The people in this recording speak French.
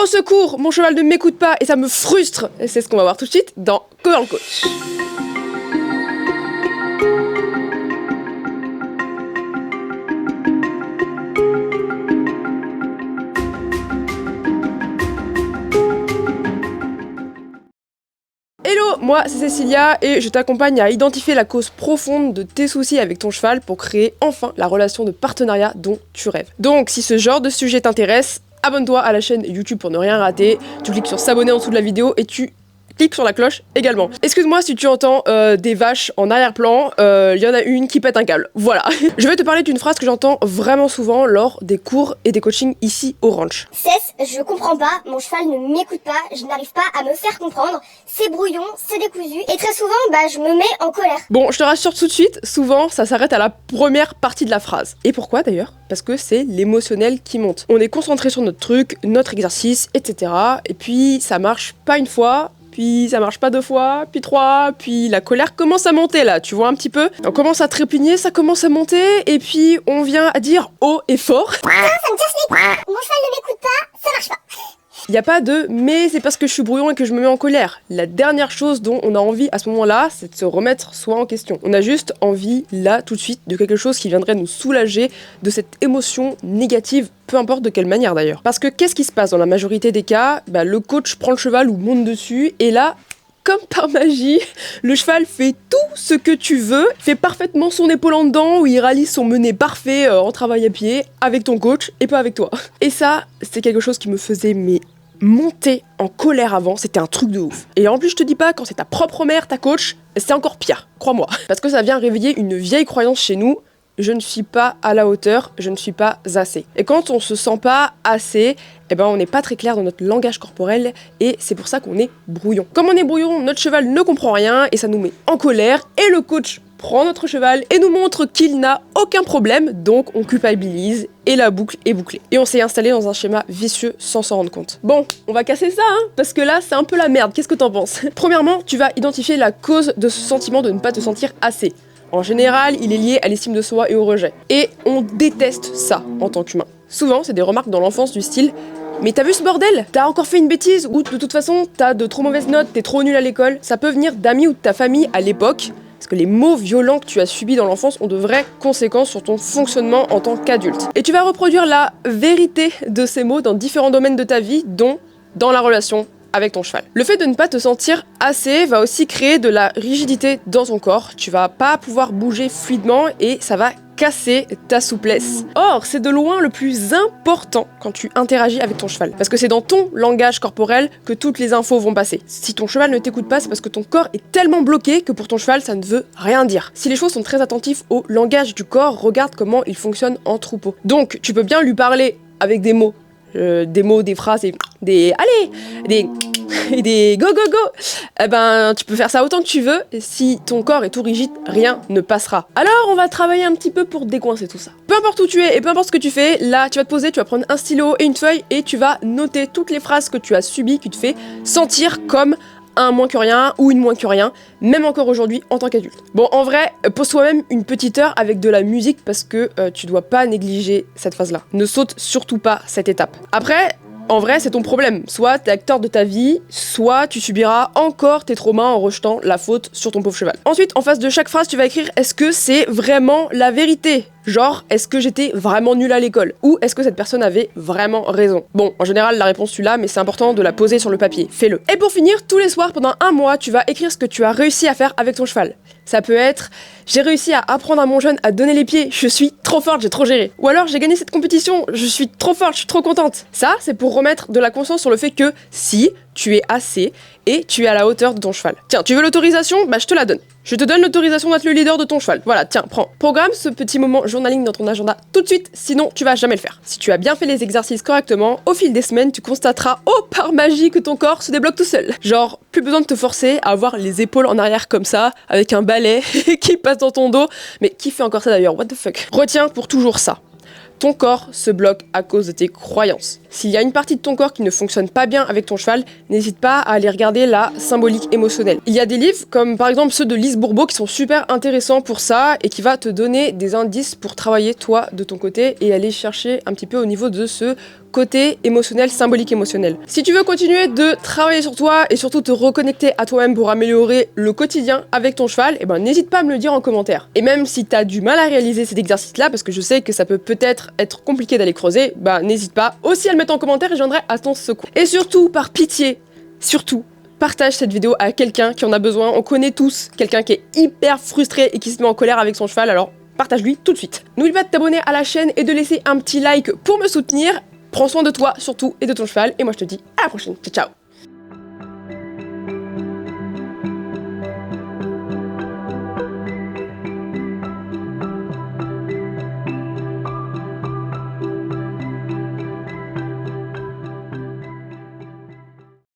Au secours, mon cheval ne m'écoute pas et ça me frustre. C'est ce qu'on va voir tout de suite dans Call Coach. Hello, moi c'est Cécilia et je t'accompagne à identifier la cause profonde de tes soucis avec ton cheval pour créer enfin la relation de partenariat dont tu rêves. Donc si ce genre de sujet t'intéresse, abonne-toi à la chaîne YouTube pour ne rien rater, tu cliques sur s'abonner en dessous de la vidéo et tu cliques sur la cloche également. Excuse-moi si tu entends des vaches en arrière-plan, il y en a une qui pète un câble, voilà. Je vais te parler d'une phrase que j'entends vraiment souvent lors des cours et des coachings ici au ranch. Cesse, je comprends pas, mon cheval ne m'écoute pas, je n'arrive pas à me faire comprendre, c'est brouillon, c'est décousu, et très souvent, je me mets en colère. Bon, je te rassure tout de suite, souvent ça s'arrête à la première partie de la phrase. Et pourquoi d'ailleurs? Parce que c'est l'émotionnel qui monte. On est concentré sur notre truc, notre exercice, etc. Et puis ça marche pas une fois, puis ça marche pas deux fois, puis trois, puis la colère commence à monter là, tu vois un petit peu. On commence à trépigner, ça commence à monter, et puis on vient à dire haut et fort. Ça me casse les couilles, mon cheval ne m'écoute pas, ça marche pas. Il n'y a pas de « mais c'est parce que je suis brouillon et que je me mets en colère ». La dernière chose dont on a envie à ce moment-là, c'est de se remettre soi en question. On a juste envie, là, tout de suite, de quelque chose qui viendrait nous soulager de cette émotion négative, peu importe de quelle manière d'ailleurs. Parce que qu'est-ce qui se passe dans la majorité des cas? Le coach prend le cheval ou monte dessus, et là, comme par magie, le cheval fait tout ce que tu veux, fait parfaitement son épaule en dedans, où il rallie son mené parfait en travail à pied, avec ton coach et pas avec toi. Et ça, c'est quelque chose qui me faisait monter en colère avant, c'était un truc de ouf. Et en plus, je te dis pas, quand c'est ta propre mère, ta coach, c'est encore pire, crois-moi. Parce que ça vient réveiller une vieille croyance chez nous, je ne suis pas à la hauteur, je ne suis pas assez. Et quand on se sent pas assez, on n'est pas très clair dans notre langage corporel et c'est pour ça qu'on est brouillon. Comme on est brouillon, notre cheval ne comprend rien et ça nous met en colère et le coach prend notre cheval et nous montre qu'il n'a aucun problème, donc on culpabilise et la boucle est bouclée. Et on s'est installé dans un schéma vicieux sans s'en rendre compte. Bon, on va casser ça, parce que là, c'est un peu la merde. Qu'est-ce que t'en penses? Premièrement, tu vas identifier la cause de ce sentiment de ne pas te sentir assez. En général, il est lié à l'estime de soi et au rejet. Et on déteste ça en tant qu'humain. Souvent, c'est des remarques dans l'enfance du style « Mais t'as vu ce bordel? T'as encore fait une bêtise? Ou de toute façon, t'as de trop mauvaises notes, t'es trop nul à l'école ?» Ça peut venir d'amis ou de ta famille à l'époque, parce que les mots violents que tu as subis dans l'enfance ont de vraies conséquences sur ton fonctionnement en tant qu'adulte. Et tu vas reproduire la vérité de ces mots dans différents domaines de ta vie, dont dans la relation avec ton cheval. Le fait de ne pas te sentir assez va aussi créer de la rigidité dans ton corps. Tu vas pas pouvoir bouger fluidement et ça va casser ta souplesse. Or, c'est de loin le plus important quand tu interagis avec ton cheval. Parce que c'est dans ton langage corporel que toutes les infos vont passer. Si ton cheval ne t'écoute pas, c'est parce que ton corps est tellement bloqué que pour ton cheval, ça ne veut rien dire. Si les chevaux sont très attentifs au langage du corps, regarde comment il fonctionne en troupeau. Donc, tu peux bien lui parler avec des mots, des phrases et des allez, des go go go. Tu peux faire ça autant que tu veux, et si ton corps est tout rigide, rien ne passera. Alors on va travailler un petit peu pour décoincer tout ça. Peu importe où tu es et peu importe ce que tu fais, là tu vas te poser, tu vas prendre un stylo et une feuille et tu vas noter toutes les phrases que tu as subies qui te fait sentir comme un moins que rien ou une moins que rien, même encore aujourd'hui en tant qu'adulte. Bon, en vrai, pose-toi même une petite heure avec de la musique parce que tu dois pas négliger cette phase-là. Ne saute surtout pas cette étape. Après, en vrai, c'est ton problème. Soit t'es acteur de ta vie, soit tu subiras encore tes traumas en rejetant la faute sur ton pauvre cheval. Ensuite, en face de chaque phrase, tu vas écrire « Est-ce que c'est vraiment la vérité ?» Genre, est-ce que j'étais vraiment nulle à l'école? Ou est-ce que cette personne avait vraiment raison? Bon, en général, la réponse tu l'as, mais c'est important de la poser sur le papier. Fais-le. Et pour finir, tous les soirs, pendant un mois, tu vas écrire ce que tu as réussi à faire avec ton cheval. Ça peut être « J'ai réussi à apprendre à mon jeune à donner les pieds, je suis trop forte, j'ai trop géré. » Ou alors « J'ai gagné cette compétition, je suis trop forte, je suis trop contente. » Ça, c'est pour remettre de la conscience sur le fait que si tu es assez et tu es à la hauteur de ton cheval. Tiens, tu veux l'autorisation? Je te la donne. Je te donne l'autorisation d'être le leader de ton cheval. Voilà, tiens, prends. Programme ce petit moment journaling dans ton agenda tout de suite, sinon tu vas jamais le faire. Si tu as bien fait les exercices correctement, au fil des semaines, tu constateras, par magie, que ton corps se débloque tout seul. Genre, plus besoin de te forcer à avoir les épaules en arrière comme ça, avec un balai qui passe dans ton dos. Mais qui fait encore ça d'ailleurs? What the fuck? Retiens pour toujours ça. Ton corps se bloque à cause de tes croyances. S'il y a une partie de ton corps qui ne fonctionne pas bien avec ton cheval, n'hésite pas à aller regarder la symbolique émotionnelle. Il y a des livres, comme par exemple ceux de Lise Bourbeau, qui sont super intéressants pour ça et qui va te donner des indices pour travailler toi de ton côté et aller chercher un petit peu au niveau de ce côté émotionnel, symbolique émotionnel. Si tu veux continuer de travailler sur toi et surtout te reconnecter à toi-même pour améliorer le quotidien avec ton cheval, eh ben n'hésite pas à me le dire en commentaire. Et même si t'as du mal à réaliser cet exercice-là, parce que je sais que ça peut peut-être être compliqué d'aller creuser, bah n'hésite pas aussi à le mettre en commentaire et je viendrai à ton secours. Et surtout, par pitié, surtout, partage cette vidéo à quelqu'un qui en a besoin. On connaît tous quelqu'un qui est hyper frustré et qui se met en colère avec son cheval, alors partage-lui tout de suite. N'oublie pas de t'abonner à la chaîne et de laisser un petit like pour me soutenir. Prends soin de toi surtout et de ton cheval. Et moi je te dis à la prochaine. Ciao ciao.